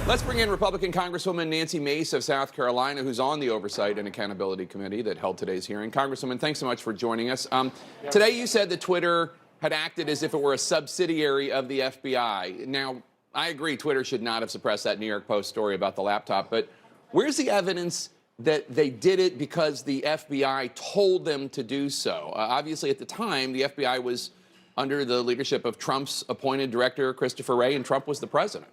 Let's bring in Republican Congresswoman Nancy Mace of South Carolina, who's on the Oversight and Accountability Committee that held today's hearing. Congresswoman, thanks so much for joining us. Today you said that Twitter had acted as if it were a subsidiary of the FBI. Now, I agree Twitter should not have suppressed that New York Post story about the laptop, but where's the evidence that they did it because the FBI told them to do so? Obviously, at the time, the FBI was under the leadership of Trump's appointed director, Christopher Wray, and Trump was the president.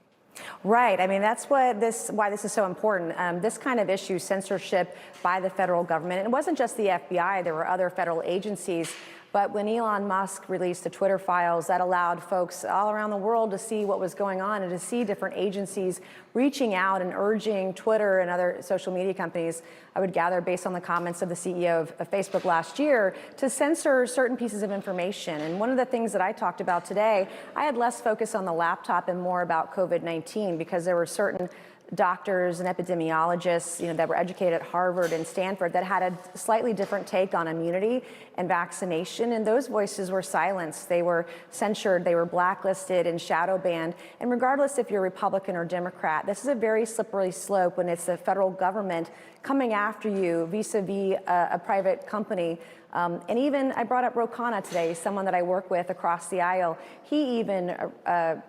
Right. I mean, that's why this is so important. This kind of issue, censorship by the federal government, and it wasn't just the FBI, there were other federal agencies. But when Elon Musk released the Twitter files, that allowed folks all around the world to see what was going on and to see different agencies reaching out and urging Twitter and other social media companies, I would gather based on the comments of the CEO of Facebook last year, to censor certain pieces of information. And one of the things that I talked about today, I had less focus on the laptop and more about COVID-19 because there were certain doctors and epidemiologists, that were educated at Harvard and Stanford that had a slightly different take on immunity and vaccination, and those voices were silenced. They were censured, they were blacklisted and shadow banned. And regardless if you're Republican or Democrat, this is a very slippery slope when it's the federal government coming after you vis-a-vis a private company. And even, I brought up Ro Khanna today, someone that I work with across the aisle. He even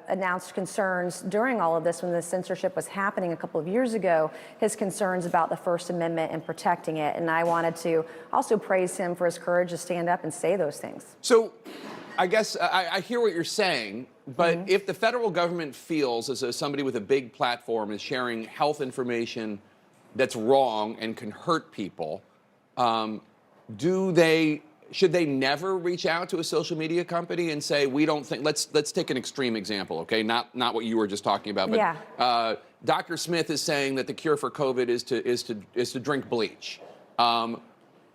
announced concerns during all of this when the censorship was happening a couple of years ago, his concerns about the First Amendment and protecting it. And I wanted to also praise him for his courage to stand up and say those things. So I guess I hear what you're saying, but if the federal government feels as though somebody with a big platform is sharing health information that's wrong and can hurt people, should they never reach out to a social media company and say, we don't think, let's take an extreme example, okay? Not what you were just talking about, but yeah. Dr. Smith is saying that the cure for COVID is to drink bleach.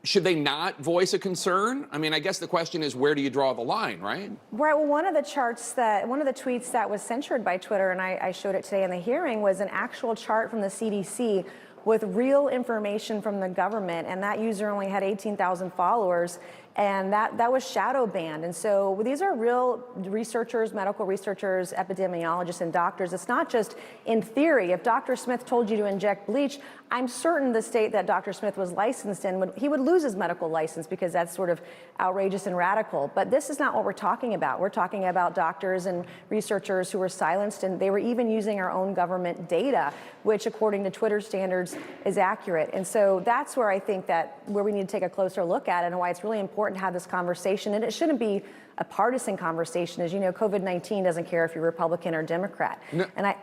Should they not voice a concern? I mean, I guess the question is, where do you draw the line, right? Right. Well, one of the tweets that was censured by Twitter, and I showed it today in the hearing, was an actual chart from the CDC with real information from the government, and that user only had 18,000 followers, and that was shadow banned. And so these are real researchers, medical researchers, epidemiologists, and doctors. It's not just in theory. If Dr. Smith told you to inject bleach, I'm certain the state that Dr. Smith was licensed in, he would lose his medical license because that's sort of outrageous and radical. But this is not what we're talking about. We're talking about doctors and researchers who were silenced, and they were even using our own government data, which according to Twitter standards is accurate. And so that's where I think where we need to take a closer look at it and why it's really important to have this conversation. And it shouldn't be a partisan conversation. As you know, COVID-19 doesn't care if you're Republican or Democrat. No. And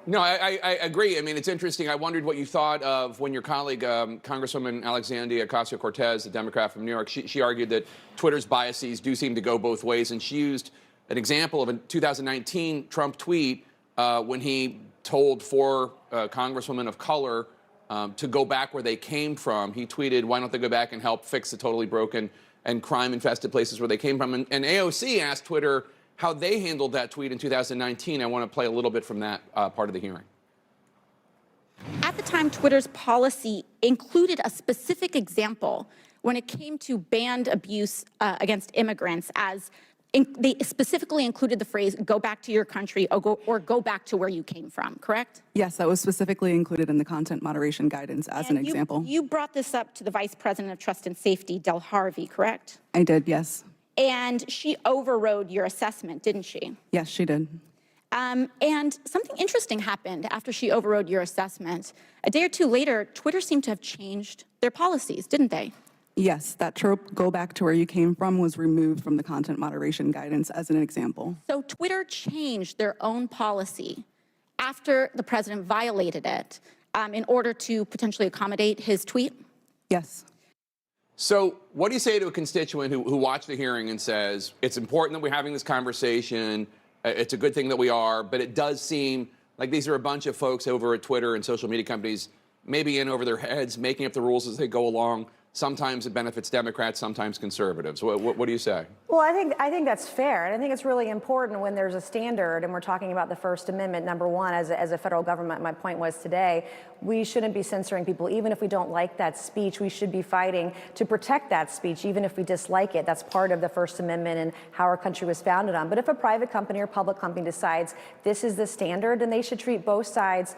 No, I agree. I mean, it's interesting. I wondered what you thought of when your colleague, Congresswoman Alexandria Ocasio-Cortez, the Democrat from New York, she argued that Twitter's biases do seem to go both ways. And she used an example of a 2019 Trump tweet when he told four congresswomen of color to go back where they came from. He tweeted, why don't they go back and help fix the totally broken and crime-infested places where they came from? And AOC asked Twitter how they handled that tweet in 2019. I want to play a little bit from that part of the hearing. At the time, Twitter's policy included a specific example when it came to banned abuse against immigrants, they specifically included the phrase, go back to your country or go back to where you came from, correct? Yes, that was specifically included in the content moderation guidance as an example. You brought this up to the Vice President of Trust and Safety, Del Harvey, correct? I did, yes. And she overrode your assessment, didn't she? Yes, she did. And something interesting happened after she overrode your assessment. A day or two later, Twitter seemed to have changed their policies, didn't they? Yes, that trope, go back to where you came from, was removed from the content moderation guidance as an example. So Twitter changed their own policy after the president violated it in order to potentially accommodate his tweet? Yes. So what do you say to a constituent who watched the hearing and says, it's important that we're having this conversation, it's a good thing that we are, but it does seem like these are a bunch of folks over at Twitter and social media companies maybe in over their heads, making up the rules as they go along. Sometimes it benefits Democrats, sometimes conservatives. What do you say? Well, I think that's fair, and I think it's really important when there's a standard, and we're talking about the First Amendment. Number one, as a federal government, my point was today, we shouldn't be censoring people, even if we don't like that speech. We should be fighting to protect that speech, even if we dislike it. That's part of the First Amendment and how our country was founded on. But if a private company or public company decides this is the standard, then they should treat both sides,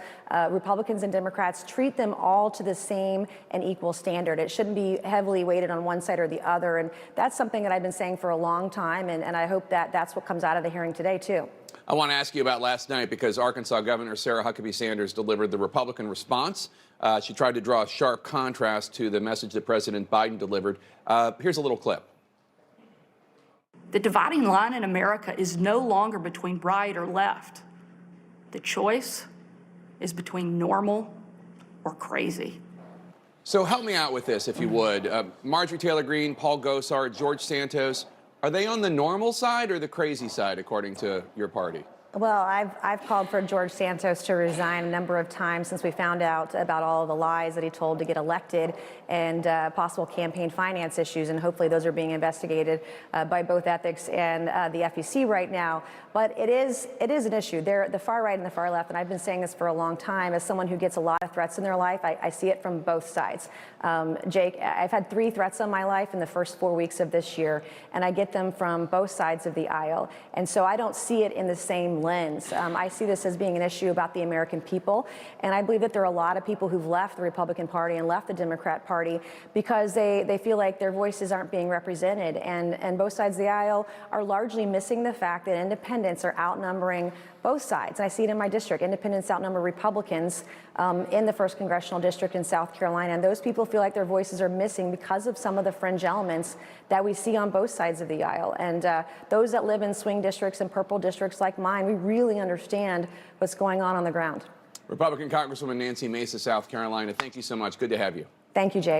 Republicans and Democrats, treat them all to the same and equal standard. It shouldn't be heavily weighted on one side or the other, and that's something that I've been saying for a long time, and I hope that that's what comes out of the hearing today, too. I want to ask you about last night because Arkansas Governor Sarah Huckabee Sanders delivered the Republican response. She tried to draw a sharp contrast to the message that President Biden delivered. Here's a little clip. The dividing line in America is no longer between right or left. The choice is between normal or crazy. So help me out with this, if you would. Marjorie Taylor Greene, Paul Gosar, George Santos, are they on the normal side or the crazy side, according to your party? Well, I've called for George Santos to resign a number of times since we found out about all of the lies that he told to get elected and possible campaign finance issues, and hopefully those are being investigated by both ethics and the FEC right now. But it is an issue. They're the far right and the far left, and I've been saying this for a long time. As someone who gets a lot of threats in their life, I see it from both sides. Jake, I've had 3 threats on my life in the first 4 weeks of this year, and I get them from both sides of the aisle. And so I don't see it in the same lens. I see this as being an issue about the American people, and I believe that there are a lot of people who've left the Republican Party and left the Democrat Party because they feel like their voices aren't being represented, and both sides of the aisle are largely missing the fact that independents are outnumbering both sides. I see it in my district. Independents outnumber Republicans in the 1st Congressional District in South Carolina, and those people feel like their voices are missing because of some of the fringe elements that we see on both sides of the aisle. And those that live in swing districts and purple districts like mine, we really understand what's going on the ground. Republican Congresswoman Nancy Mace of South Carolina, thank you so much. Good to have you. Thank you, Jake.